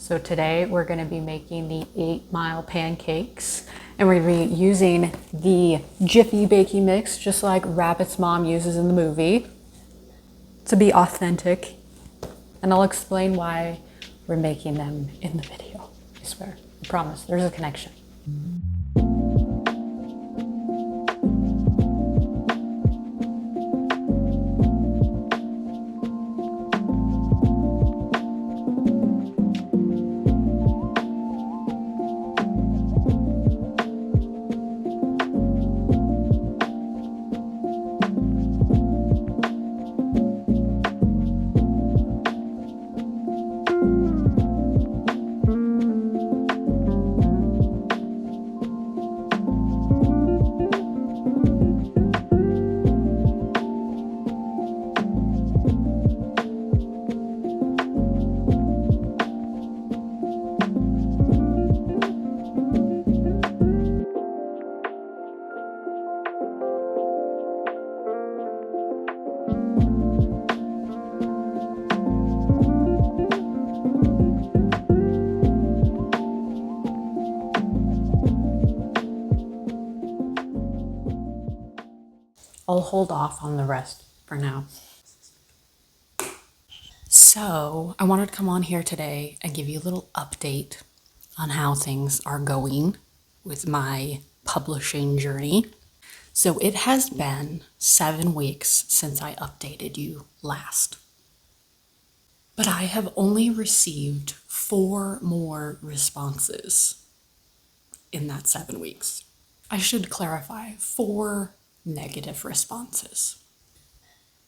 So today we're going to be making the 8-mile pancakes, and we're going to be using the Jiffy baking mix, just like Rabbit's mom uses in the movie, to be authentic. And I'll explain why we're making them in the video. I swear, I promise, there's a connection. I'll hold off on the rest for now. So I wanted to come on here today and give you a little update on how things are going with my publishing journey. So it has been 7 weeks since I updated you last. But I have only received 4 more responses in that 7 weeks. I should clarify, 4 negative responses.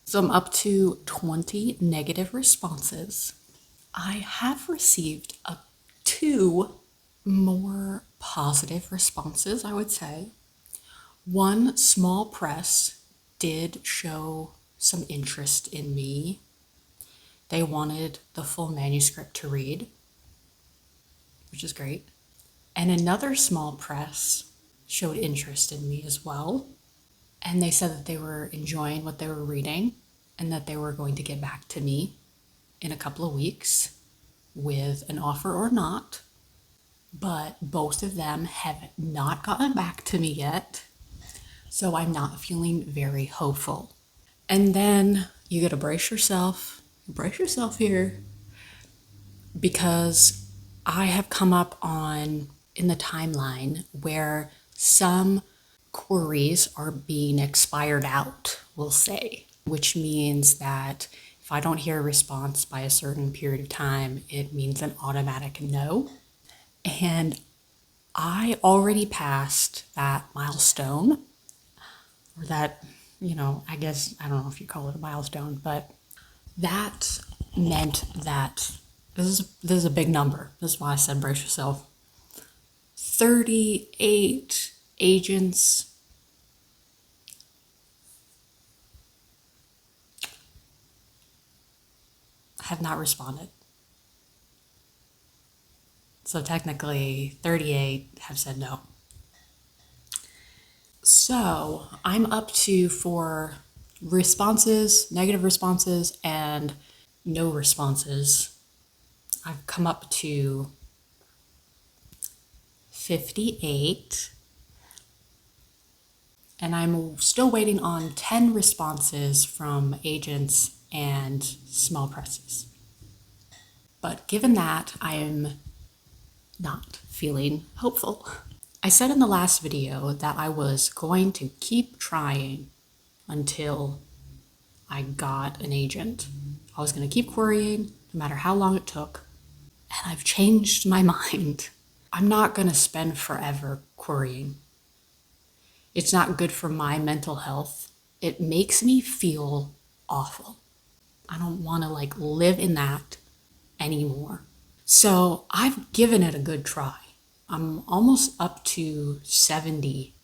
So I'm up to 20 negative responses. I have received 2 more positive responses, I would say. One small press did show some interest in me. They wanted the full manuscript to read, which is great. And another small press showed interest in me as well. And they said that they were enjoying what they were reading and that they were going to get back to me in a couple of weeks with an offer or not. But both of them have not gotten back to me yet. So I'm not feeling very hopeful. And then you got to brace yourself here, because I have come up on in the timeline where some queries are being expired out, we'll say, which means that if I don't hear a response by a certain period of time, it means an automatic no. And I already passed that milestone, or that, I guess, I don't know if you call it a milestone, but that meant that this is a big number. This is why I said brace yourself. 38 agents have not responded. So technically 38 have said no. So I'm up to, for responses, negative responses, and no responses, I've come up to 58. And I'm still waiting on 10 responses from agents and small presses. But given that, I am not feeling hopeful. I said in the last video that I was going to keep trying until I got an agent. I was going to keep querying no matter how long it took. And I've changed my mind. I'm not going to spend forever querying. It's not good for my mental health. It makes me feel awful. I don't want to live in that anymore. So I've given it a good try. I'm almost up to 70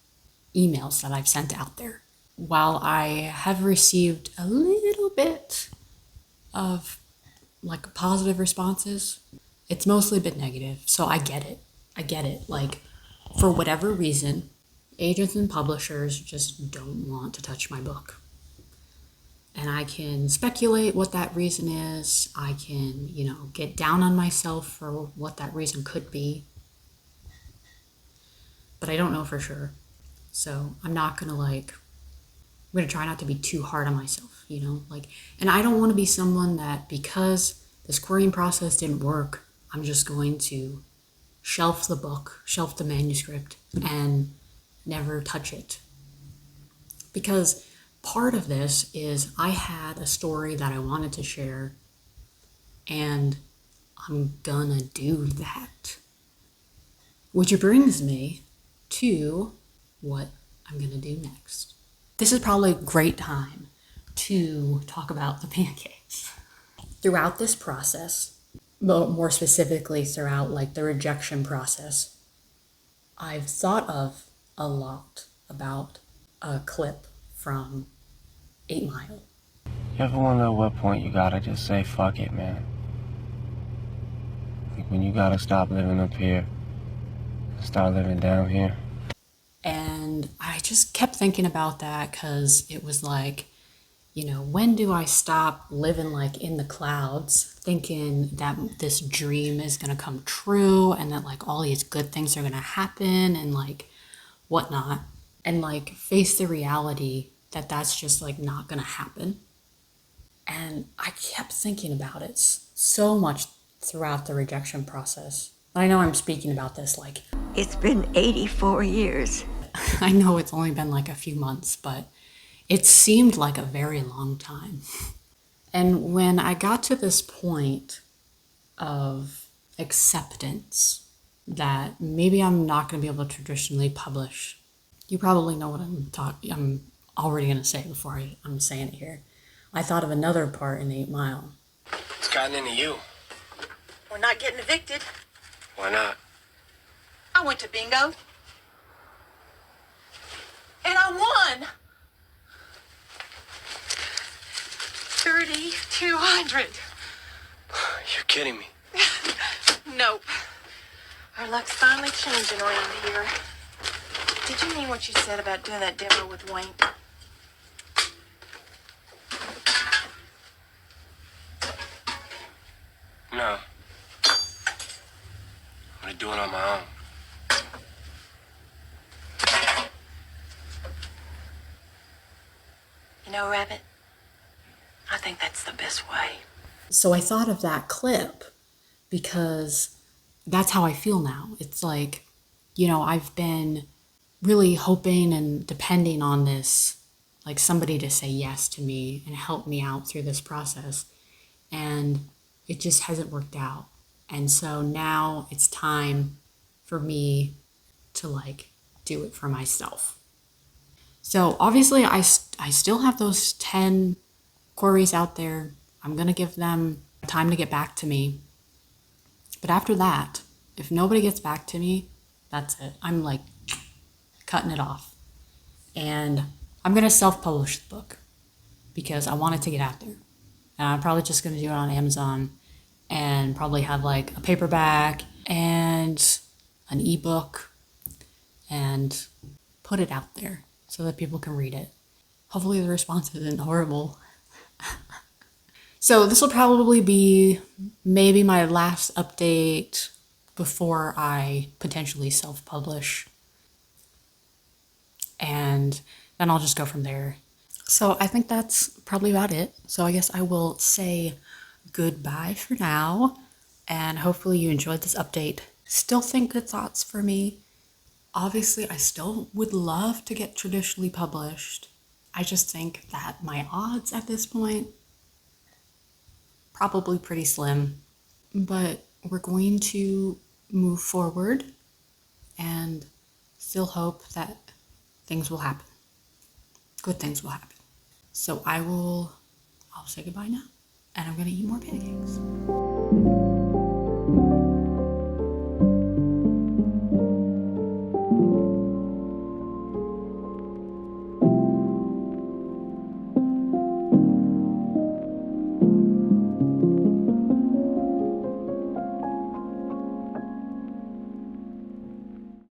emails that I've sent out there. While I have received a little bit of positive responses, it's mostly been negative. So I get it. For whatever reason, agents and publishers just don't want to touch my book. And I can speculate what that reason is. I can, get down on myself for what that reason could be. But I don't know for sure. So I'm not going to I'm going to try not to be too hard on myself, and I don't want to be someone that because this querying process didn't work, I'm just going to shelf the book, shelf the manuscript, and never touch it. Because part of this is I had a story that I wanted to share, and I'm gonna do that. Which brings me to what I'm gonna do next. This is probably a great time to talk about the pancakes. Throughout this process, more specifically throughout the rejection process, I've thought of a lot about a clip from 8 Mile. You ever wonder at what point you gotta just say fuck it, man? When you gotta stop living up here and start living down here. And I just kept thinking about that because it was when do I stop living in the clouds, thinking that this dream is gonna come true and that all these good things are gonna happen and whatnot, and face the reality that that's just not gonna happen. And I kept thinking about it so much throughout the rejection process. I know I'm speaking about this It's been 84 years. I know it's only been a few months, but it seemed like a very long time. And when I got to this point of acceptance that maybe I'm not going to be able to traditionally publish, you probably know what I'm already going to say before I'm saying it here. I thought of another part in 8 Mile. It's gotten into you. We're not getting evicted. Why not? I went to bingo. And I won. 3,200. You're kidding me. Nope. Our luck's finally changing around here. Did you mean what you said about doing that demo with Wayne? No. I'm gonna do it on my own. You know, Rabbit, I think that's the best way. So I thought of that clip because that's how I feel now. It's I've been really hoping and depending on this, somebody to say yes to me and help me out through this process. And it just hasn't worked out. And so now it's time for me to do it for myself. So obviously I still have those 10 queries out there. I'm going to give them time to get back to me. But after that, if nobody gets back to me, that's it. I'm cutting it off. And I'm going to self-publish the book because I want it to get out there. And I'm probably just going to do it on Amazon and probably have a paperback and an ebook and put it out there so that people can read it. Hopefully the response isn't horrible. So this will probably be maybe my last update before I potentially self-publish. And then I'll just go from there. So I think that's probably about it. So I guess I will say goodbye for now. And hopefully you enjoyed this update. Still think good thoughts for me. Obviously, I still would love to get traditionally published. I just think that my odds at this point, probably pretty slim. But we're going to move forward and still hope that things will happen. Good things will happen. So I'll say goodbye now, and I'm gonna eat more pancakes.